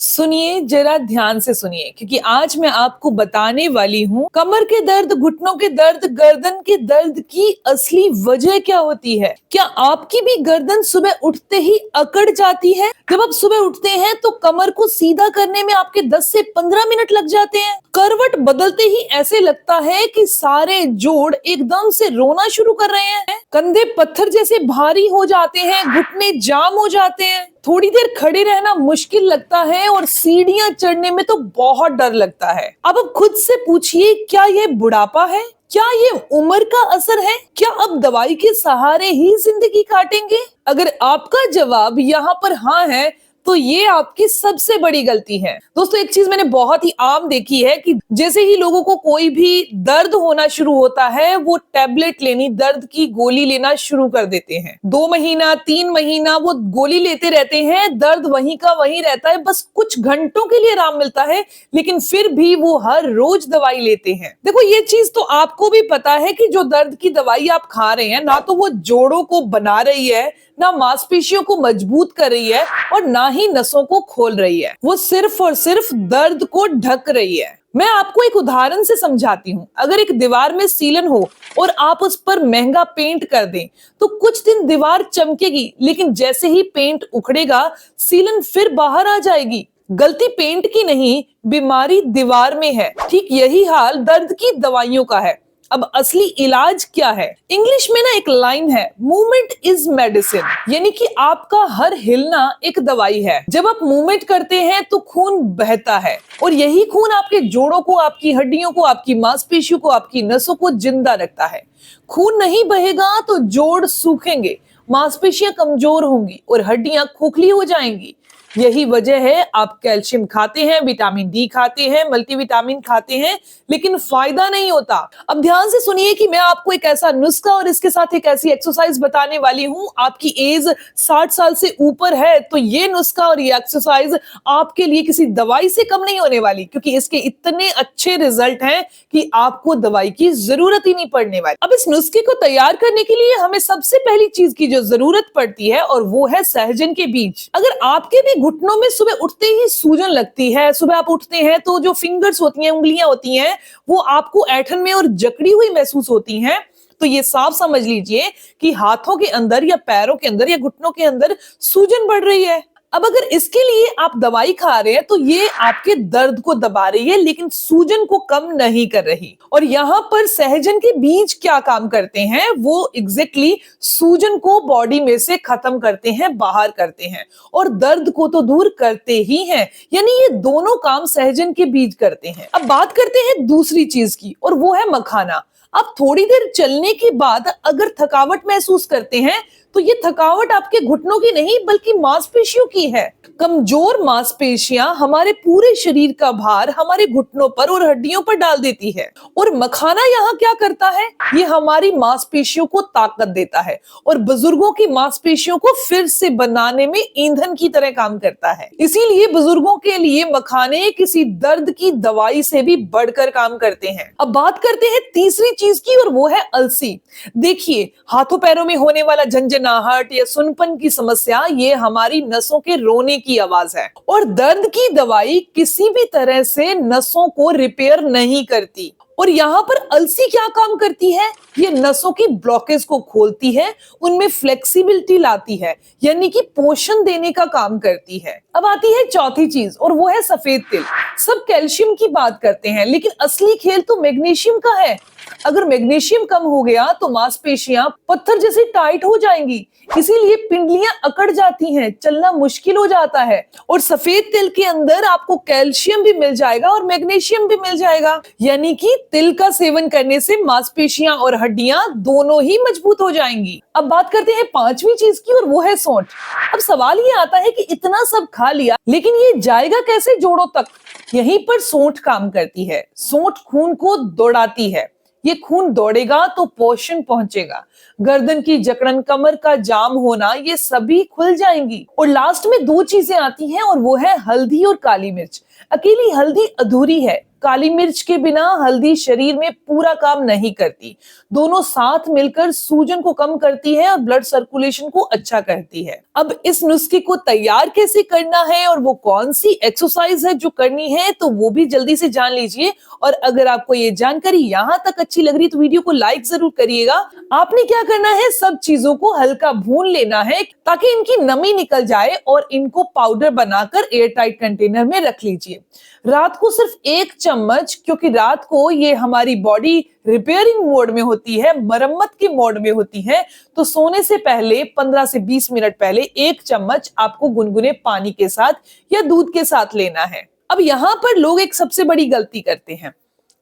सुनिए, जरा ध्यान से सुनिए क्योंकि आज मैं आपको बताने वाली हूँ कमर के दर्द, घुटनों के दर्द, गर्दन के दर्द की असली वजह क्या होती है। क्या आपकी भी गर्दन सुबह उठते ही अकड़ जाती है? जब आप सुबह उठते हैं तो कमर को सीधा करने में आपके 10 से 15 मिनट लग जाते हैं। करवट बदलते ही ऐसे लगता है कि सारे जोड़ एकदम से रोना शुरू कर रहे हैं। कंधे पत्थर जैसे भारी हो जाते हैं, घुटने जाम हो जाते हैं, थोड़ी देर खड़े रहना मुश्किल लगता है और सीढ़ियां चढ़ने में तो बहुत डर लगता है। अब खुद से पूछिए, क्या ये बुढ़ापा है? क्या ये उम्र का असर है? क्या अब दवाई के सहारे ही जिंदगी काटेंगे? अगर आपका जवाब यहाँ पर हाँ है तो ये आपकी सबसे बड़ी गलती है। दोस्तों, एक चीज मैंने बहुत ही आम देखी है कि जैसे ही लोगों को कोई भी दर्द होना शुरू होता है वो टैबलेट लेनी, दर्द की गोली लेना शुरू कर देते हैं। 2 महीना 3 महीना वो गोली लेते रहते हैं, दर्द वहीं का वहीं रहता है, बस कुछ घंटों के लिए आराम मिलता है, लेकिन फिर भी वो हर रोज दवाई लेते हैं। देखो, ये चीज तो आपको भी पता है कि जो दर्द की दवाई आप खा रहे हैं ना तो वो जोड़ों को बना रही है, ना मांसपेशियों को मजबूत कर रही है और ना ही नसों को खोल रही है। वो सिर्फ और सिर्फ दर्द को ढक रही है। मैं आपको एक उदाहरण से समझाती हूँ। अगर एक दीवार में सीलन हो और आप उस पर महंगा पेंट कर दें तो कुछ दिन दीवार चमकेगी, लेकिन जैसे ही पेंट उखड़ेगा सीलन फिर बाहर आ जाएगी। गलती पेंट की नहीं, बीमारी दीवार में है। ठीक यही हाल दर्द की दवाइयों का है। अब असली इलाज क्या है? इंग्लिश में ना एक लाइन है, मूवमेंट इज मेडिसिन, यानी कि आपका हर हिलना एक दवाई है। जब आप मूवमेंट करते हैं तो खून बहता है और यही खून आपके जोड़ों को, आपकी हड्डियों को, आपकी मांसपेशियों को, आपकी नसों को जिंदा रखता है। खून नहीं बहेगा तो जोड़ सूखेंगे, मांसपेशियां कमजोर होंगी और हड्डियां खोखली हो जाएंगी। यही वजह है आप कैल्शियम खाते हैं, विटामिन डी खाते हैं, मल्टीविटामिन खाते हैं, लेकिन फायदा नहीं होता। अब ध्यान से सुनिए कि मैं आपको एक ऐसा नुस्खा और इसके साथ एक ऐसी एक्सरसाइज बताने वाली हूं। आपकी एज 60 साल से ऊपर है तो ये नुस्खा और ये एक्सरसाइज आपके लिए किसी दवाई से कम नहीं होने वाली, क्योंकि इसके इतने अच्छे रिजल्ट हैं कि आपको दवाई की जरूरत ही नहीं पड़ने वाली। अब इस नुस्खे को तैयार करने के लिए हमें सबसे पहली चीज की जो जरूरत पड़ती है और वो है सहजन के बीज। अगर आपके भी घुटनों में सुबह उठते ही सूजन लगती है, सुबह आप उठते हैं तो जो फिंगर्स होती हैं, उंगलियां होती हैं, वो आपको ऐंठन में और जकड़ी हुई महसूस होती हैं, तो ये साफ समझ लीजिए कि हाथों के अंदर या पैरों के अंदर या घुटनों के अंदर सूजन बढ़ रही है। अब अगर इसके लिए आप दवाई खा रहे हैं तो ये आपके दर्द को दबा रही है, लेकिन सूजन को कम नहीं कर रही। और यहाँ पर सहजन के बीज क्या काम करते हैं, वो एग्जैक्टली सूजन को बॉडी में से खत्म करते हैं, बाहर करते हैं, और दर्द को तो दूर करते ही हैं। यानी ये दोनों काम सहजन के बीज करते हैं। अब बात करते हैं दूसरी चीज की, और वो है मखाना। आप थोड़ी देर चलने के बाद अगर थकावट महसूस करते हैं तो ये थकावट आपके घुटनों की नहीं बल्कि मांसपेशियों की है। कमजोर मांसपेशियां हमारे पूरे शरीर का भार हमारे घुटनों पर और हड्डियों पर डाल देती है। और मखाना यहाँ क्या करता है, ये हमारी मांसपेशियों को ताकत देता है और बुजुर्गों की मांसपेशियों को फिर से बनाने में ईंधन की तरह काम करता है। इसीलिए बुजुर्गों के लिए मखाने किसी दर्द की दवाई से भी बढ़कर काम करते हैं। अब बात करते हैं तीसरी चीज की, और वो है अलसी। देखिए, हाथों पैरों में होने वाला झंझनाहट या सुनपन की समस्या, ये हमारी नसों के रोने की आवाज है। और दर्द की दवाई किसी भी तरह से नसों को रिपेयर नहीं करती। और यहाँ पर अलसी क्या काम करती है, ये नसों की ब्लॉकेज को खोलती है, उनमें फ्लेक्सिबिलिटी लाती है, यानी कि पोषण देने का काम करती है। अब आती है चौथी चीज, और वो है सफेद तिल। सब कैल्शियम की बात करते हैं, लेकिन असली खेल तो मैग्नीशियम का है। अगर मैग्नीशियम कम हो गया तो मांसपेशियां पत्थर जैसे टाइट हो जाएंगी, इसीलिए पिंडलियां अकड़ जाती हैं, चलना मुश्किल हो जाता है। और सफेद तिल के अंदर आपको कैल्शियम भी मिल जाएगा और मैग्नीशियम भी मिल जाएगा, यानी कि तिल का सेवन करने से मांसपेशियां और हड्डियां दोनों ही मजबूत हो जाएंगी। अब बात करते हैं पांचवी चीज की, और वो है सौंठ। अब सवाल ये आता है कि इतना सब खा लिया, लेकिन ये जाएगा कैसे जोड़ों तक? यहीं पर सौंठ काम करती है। सौंठ खून को दौड़ाती है। ये खून दौड़ेगा तो पोषण पहुंचेगा, गर्दन की जकड़न, कमर का जाम होना, ये सभी खुल जाएंगी। और लास्ट में 2 चीजें आती हैं, और वो है हल्दी और काली मिर्च। अकेली हल्दी अधूरी है, काली मिर्च के बिना हल्दी शरीर में पूरा काम नहीं करती। दोनों साथ मिलकर सूजन को कम करती है और ब्लड सर्कुलेशन को अच्छा करती है। अब इस नुस्खे को तैयार कैसे करना है और वो कौन सी एक्सरसाइज है जो करनी है, तो वो भी जल्दी से जान लीजिए। और अगर आपको ये जानकारी यहाँ तक अच्छी लग रही तो वीडियो को लाइक जरूर करिएगा। आपने क्या करना है, सब चीजों को हल्का भून लेना है ताकि इनकी नमी निकल जाए और इनको पाउडर बनाकर एयर टाइट कंटेनर में रख लीजिए। रात को सिर्फ 1 चम्मच, क्योंकि रात को ये हमारी बॉडी रिपेयरिंग मोड में होती है, मरम्मत के मोड में होती है, तो सोने से पहले 15 से 20 मिनट पहले 1 चम्मच आपको गुनगुने पानी के साथ या दूध के साथ लेना है। अब यहाँ पर लोग एक सबसे बड़ी गलती करते हैं,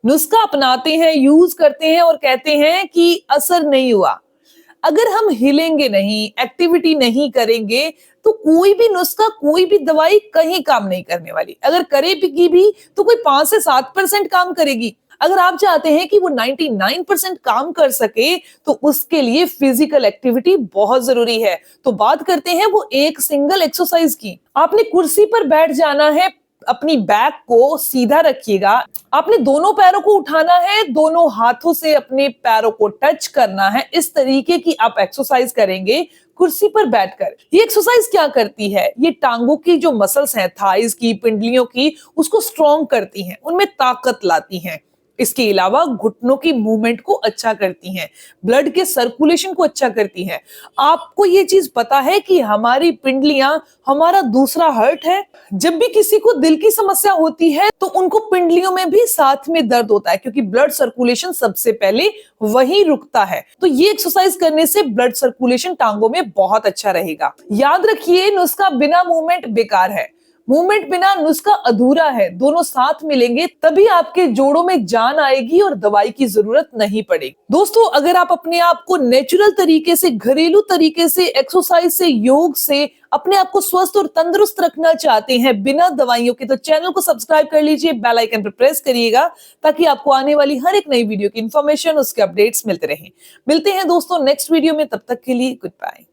नुस्खा अपनाते हैं, यूज करते हैं और कहते हैं कि असर नहीं हुआ। अगर हम हिलेंगे नहीं, एक्टिविटी नहीं करेंगे, तो कोई भी नुस्खा, कोई भी दवाई कहीं काम नहीं करने वाली। अगर करेगी भी तो कोई 5 से 7% काम करेगी। अगर आप चाहते हैं कि वो 99% काम कर सके, तो उसके लिए फिजिकल एक्टिविटी बहुत जरूरी है। तो बात करते हैं वो एक सिंगल एक्सरसाइज की। आपने कुर्सी पर बैठ जाना है, अपनी बैक को सीधा रखिएगा, आपने दोनों पैरों को उठाना है, दोनों हाथों से अपने पैरों को टच करना है। इस तरीके की आप एक्सरसाइज करेंगे कुर्सी पर बैठकर। ये एक्सरसाइज क्या करती है, ये टांगों की जो मसल्स हैं, थाइज की, पिंडलियों की, उसको स्ट्रॉन्ग करती हैं, उनमें ताकत लाती हैं। इसके अलावा घुटनों की मूवमेंट को अच्छा करती हैं, ब्लड के सर्कुलेशन को अच्छा करती हैं। आपको ये चीज पता है कि हमारी पिंडलियां हमारा दूसरा हार्ट है। जब भी किसी को दिल की समस्या होती है तो उनको पिंडलियों में भी साथ में दर्द होता है, क्योंकि ब्लड सर्कुलेशन सबसे पहले वहीं रुकता है। तो ये एक्सरसाइज करने से ब्लड सर्कुलेशन टांगों में बहुत अच्छा रहेगा। याद रखिए, नुस्खा बिना मूवमेंट बेकार है, मूवमेंट बिना नुस्खा अधूरा है। दोनों साथ मिलेंगे तभी आपके जोड़ों में जान आएगी और दवाई की जरूरत नहीं पड़ेगी। दोस्तों, अगर आप अपने आप को नेचुरल तरीके से, घरेलू तरीके से, एक्सरसाइज से, योग से अपने आप को स्वस्थ और तंदुरुस्त रखना चाहते हैं बिना दवाइयों के, तो चैनल को सब्सक्राइब कर लीजिए, बेल आइकन पर प्रेस करिएगा ताकि आपको आने वाली हर एक नई वीडियो की इंफॉर्मेशन, उसके अपडेट्स मिलते रहें। मिलते हैं दोस्तों नेक्स्ट वीडियो में, तब तक के लिए गुड बाय।